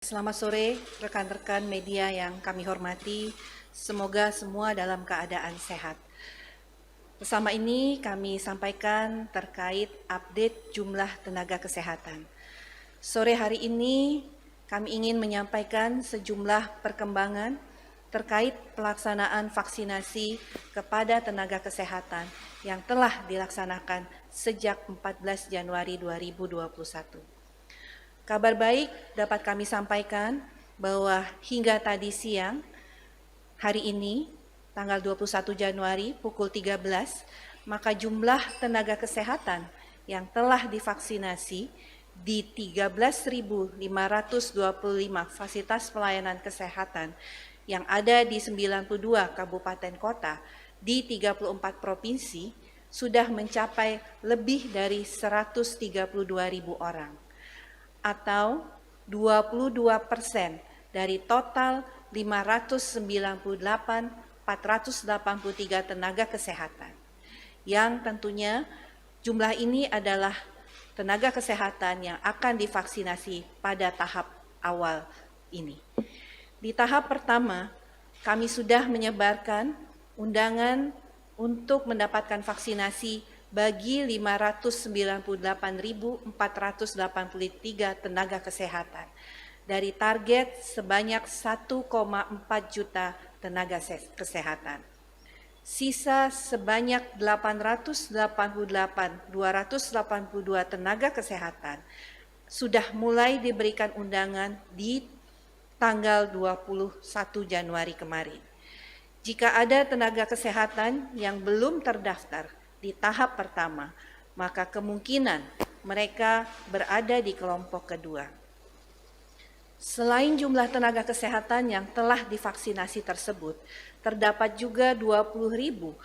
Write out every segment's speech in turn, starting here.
Selamat sore rekan-rekan media yang kami hormati, semoga semua dalam keadaan sehat. Bersama ini kami sampaikan terkait update jumlah tenaga kesehatan. Sore hari ini kami ingin menyampaikan sejumlah perkembangan terkait pelaksanaan vaksinasi kepada tenaga kesehatan yang telah dilaksanakan sejak 14 Januari 2021. Kabar baik dapat kami sampaikan bahwa hingga tadi siang, hari ini, tanggal 21 Januari pukul 13, maka jumlah tenaga kesehatan yang telah divaksinasi di 13.525 fasilitas pelayanan kesehatan yang ada di 92 kabupaten kota di 34 provinsi sudah mencapai lebih dari 132.000 orang, atau 22% dari total 598.483 tenaga kesehatan. Yang tentunya jumlah ini adalah tenaga kesehatan yang akan divaksinasi pada tahap awal ini. Di tahap pertama, kami sudah menyebarkan undangan untuk mendapatkan vaksinasi bagi 598.483 tenaga kesehatan dari target sebanyak 1,4 juta tenaga kesehatan. Sisa sebanyak 888.282 tenaga kesehatan sudah mulai diberikan undangan di tanggal 21 Januari kemarin. Jika ada tenaga kesehatan yang belum terdaftar di tahap pertama, maka kemungkinan mereka berada di kelompok kedua. Selain jumlah tenaga kesehatan yang telah divaksinasi tersebut, terdapat juga 20.154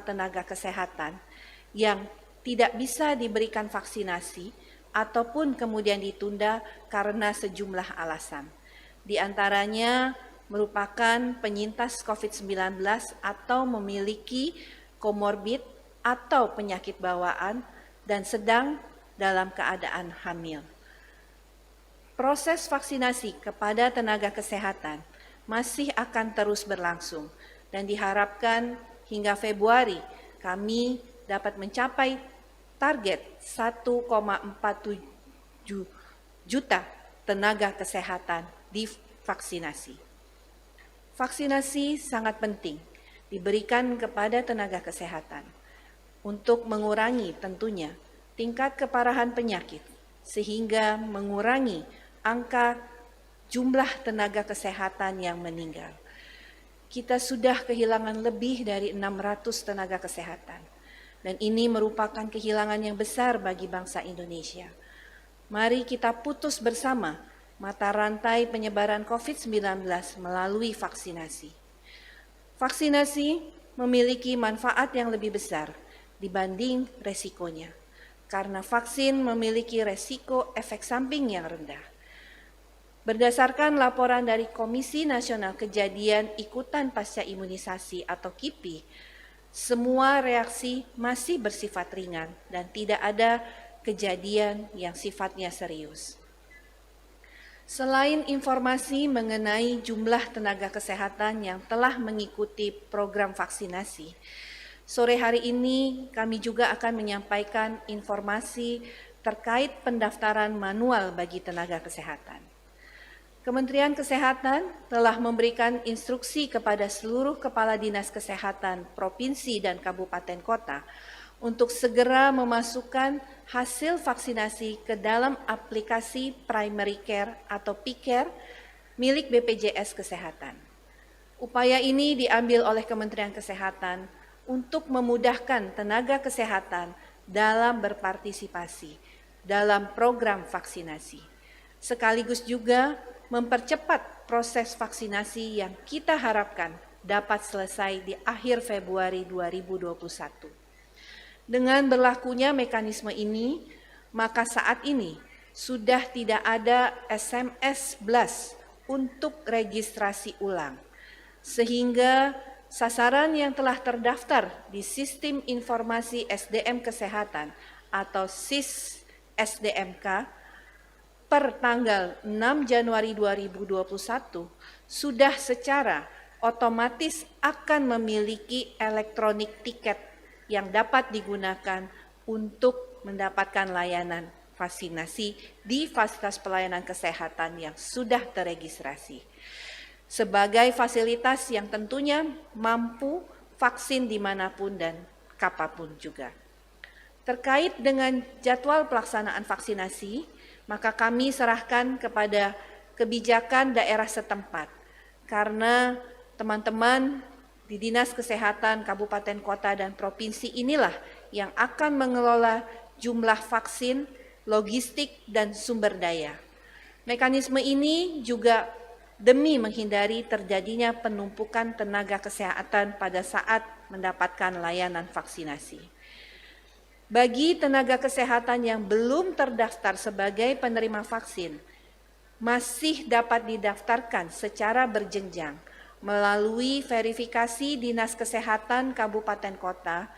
tenaga kesehatan yang tidak bisa diberikan vaksinasi ataupun kemudian ditunda karena sejumlah alasan. Di antaranya merupakan penyintas COVID-19 atau memiliki komorbid atau penyakit bawaan dan sedang dalam keadaan hamil. Proses vaksinasi kepada tenaga kesehatan masih akan terus berlangsung dan diharapkan hingga Februari kami dapat mencapai target 1,47 juta tenaga kesehatan divaksinasi. Vaksinasi sangat penting diberikan kepada tenaga kesehatan untuk mengurangi tentunya tingkat keparahan penyakit sehingga mengurangi angka jumlah tenaga kesehatan yang meninggal. Kita sudah kehilangan lebih dari 600 tenaga kesehatan dan ini merupakan kehilangan yang besar bagi bangsa Indonesia. Mari kita putus bersama mata rantai penyebaran COVID-19 melalui vaksinasi. Vaksinasi memiliki manfaat yang lebih besar dibanding resikonya, karena vaksin memiliki resiko efek samping yang rendah. Berdasarkan laporan dari Komisi Nasional Kejadian Ikutan Pasca Imunisasi atau KIPI, semua reaksi masih bersifat ringan dan tidak ada kejadian yang sifatnya serius. Selain informasi mengenai jumlah tenaga kesehatan yang telah mengikuti program vaksinasi, sore hari ini kami juga akan menyampaikan informasi terkait pendaftaran manual bagi tenaga kesehatan. Kementerian Kesehatan telah memberikan instruksi kepada seluruh kepala dinas kesehatan provinsi dan kabupaten kota untuk segera memasukkan hasil vaksinasi ke dalam aplikasi Primary Care atau PCare milik BPJS Kesehatan. Upaya ini diambil oleh Kementerian Kesehatan untuk memudahkan tenaga kesehatan dalam berpartisipasi dalam program vaksinasi, sekaligus juga mempercepat proses vaksinasi yang kita harapkan dapat selesai di akhir Februari 2021. Dengan berlakunya mekanisme ini, maka saat ini sudah tidak ada SMS blast untuk registrasi ulang, sehingga sasaran yang telah terdaftar di Sistem Informasi SDM Kesehatan atau SIS SDMK per tanggal 6 Januari 2021 sudah secara otomatis akan memiliki elektronik tiket yang dapat digunakan untuk mendapatkan layanan vaksinasi di fasilitas pelayanan kesehatan yang sudah terregistrasi. Sebagai fasilitas yang tentunya mampu vaksin dimanapun dan kapanpun juga. Terkait dengan jadwal pelaksanaan vaksinasi, maka kami serahkan kepada kebijakan daerah setempat. Karena teman-teman di Dinas Kesehatan Kabupaten Kota dan Provinsi inilah yang akan mengelola jumlah vaksin, logistik, dan sumber daya. Mekanisme ini juga demi menghindari terjadinya penumpukan tenaga kesehatan pada saat mendapatkan layanan vaksinasi. Bagi tenaga kesehatan yang belum terdaftar sebagai penerima vaksin, masih dapat didaftarkan secara berjenjang melalui verifikasi Dinas Kesehatan Kabupaten Kota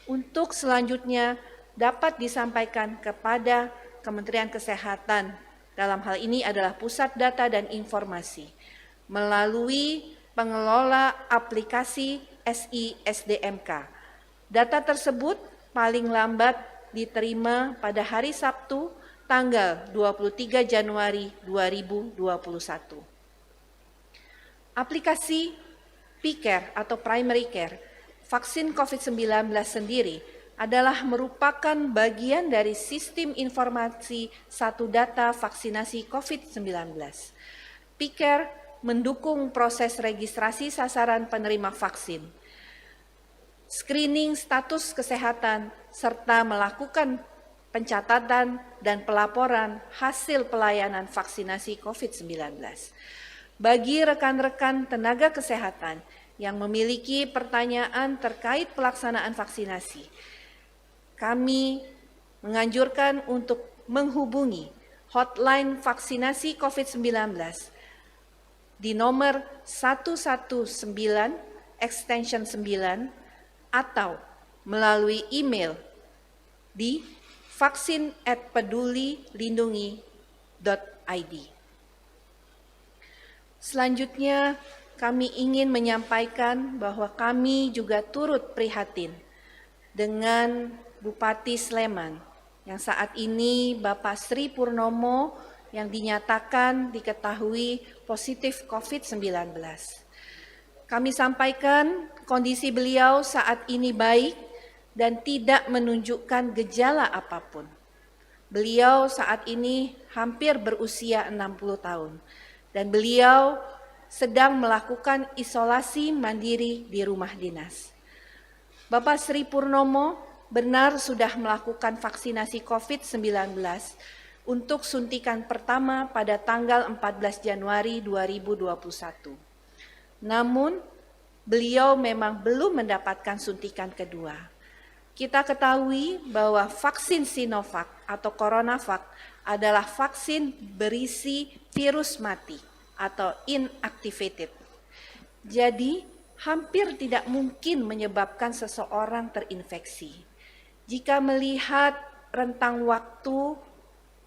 untuk selanjutnya dapat disampaikan kepada Kementerian Kesehatan, dalam hal ini adalah Pusat Data dan Informasi, melalui pengelola aplikasi SI-SDMK. Data tersebut paling lambat diterima pada hari Sabtu tanggal 23 Januari 2021. Aplikasi P-Care atau Primary Care vaksin COVID-19 sendiri adalah merupakan bagian dari sistem informasi satu data vaksinasi COVID-19. P-Care mendukung proses registrasi sasaran penerima vaksin, screening status kesehatan, serta melakukan pencatatan dan pelaporan hasil pelayanan vaksinasi COVID-19. Bagi rekan-rekan tenaga kesehatan yang memiliki pertanyaan terkait pelaksanaan vaksinasi, kami menganjurkan untuk menghubungi hotline vaksinasi COVID-19 di nomor 119 extension 9 atau melalui email di vaksin@pedulilindungi.id. Selanjutnya, kami ingin menyampaikan bahwa kami juga turut prihatin dengan Bupati Sleman yang saat ini Bapak Sri Purnomo yang dinyatakan diketahui positif COVID-19. Kami sampaikan kondisi beliau saat ini baik dan tidak menunjukkan gejala apapun. Beliau saat ini hampir berusia 60 tahun dan beliau sedang melakukan isolasi mandiri di rumah dinas. Bapak Sri Purnomo benar sudah melakukan vaksinasi COVID-19 untuk suntikan pertama pada tanggal 14 Januari 2021. Namun, beliau memang belum mendapatkan suntikan kedua. Kita ketahui bahwa vaksin Sinovac atau CoronaVac adalah vaksin berisi virus mati atau inactivated. Jadi, hampir tidak mungkin menyebabkan seseorang terinfeksi. Jika melihat rentang waktu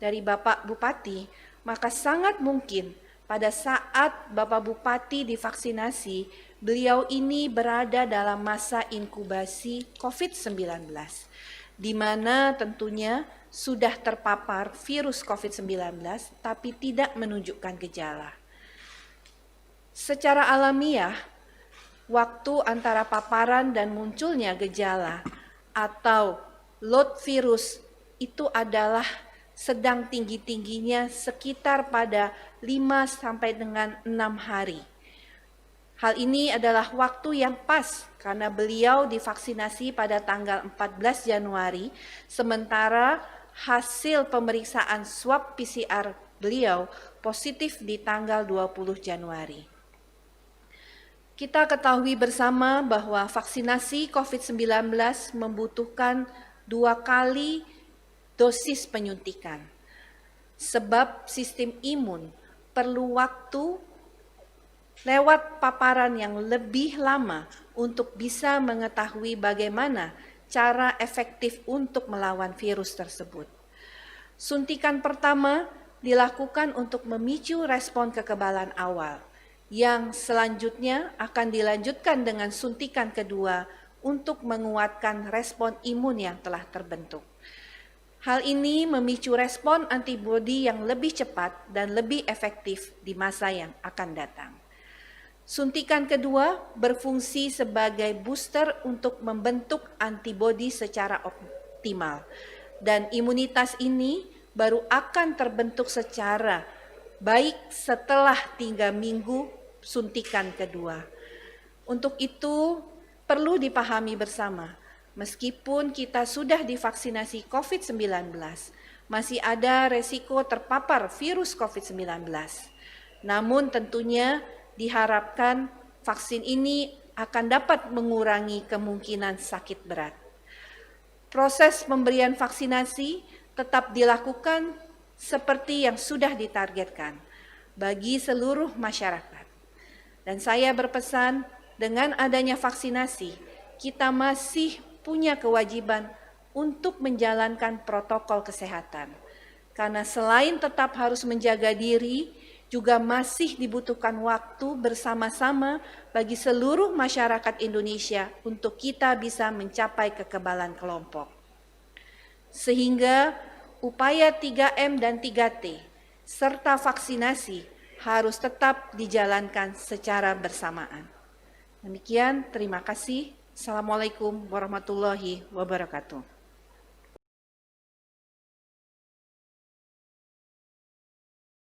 dari Bapak Bupati, maka sangat mungkin pada saat Bapak Bupati divaksinasi, beliau ini berada dalam masa inkubasi COVID-19, di mana tentunya sudah terpapar virus COVID-19 tapi tidak menunjukkan gejala. Secara alamiah, waktu antara paparan dan munculnya gejala atau load virus itu adalah sedang tinggi-tingginya sekitar pada 5 sampai dengan 6 hari. Hal ini adalah waktu yang pas karena beliau divaksinasi pada tanggal 14 Januari, sementara hasil pemeriksaan swab PCR beliau positif di tanggal 20 Januari. Kita ketahui bersama bahwa vaksinasi COVID-19 membutuhkan 2 kali dosis penyuntikan. Sebab sistem imun perlu waktu lewat paparan yang lebih lama untuk bisa mengetahui bagaimana cara efektif untuk melawan virus tersebut. Suntikan pertama dilakukan untuk memicu respon kekebalan awal, yang selanjutnya akan dilanjutkan dengan suntikan kedua untuk menguatkan respon imun yang telah terbentuk. Hal ini memicu respon antibodi yang lebih cepat dan lebih efektif di masa yang akan datang. Suntikan kedua berfungsi sebagai booster untuk membentuk antibodi secara optimal, dan imunitas ini baru akan terbentuk secara baik setelah 3 minggu suntikan kedua. Untuk itu perlu dipahami bersama, meskipun kita sudah divaksinasi COVID-19, masih ada resiko terpapar virus COVID-19. Namun tentunya diharapkan vaksin ini akan dapat mengurangi kemungkinan sakit berat. Proses pemberian vaksinasi tetap dilakukan seperti yang sudah ditargetkan bagi seluruh masyarakat. Dan saya berpesan, dengan adanya vaksinasi, kita masih punya kewajiban untuk menjalankan protokol kesehatan. Karena selain tetap harus menjaga diri, juga masih dibutuhkan waktu bersama-sama bagi seluruh masyarakat Indonesia untuk kita bisa mencapai kekebalan kelompok. Sehingga upaya 3M dan 3T serta vaksinasi harus tetap dijalankan secara bersamaan. Demikian, terima kasih. Assalamualaikum warahmatullahi wabarakatuh.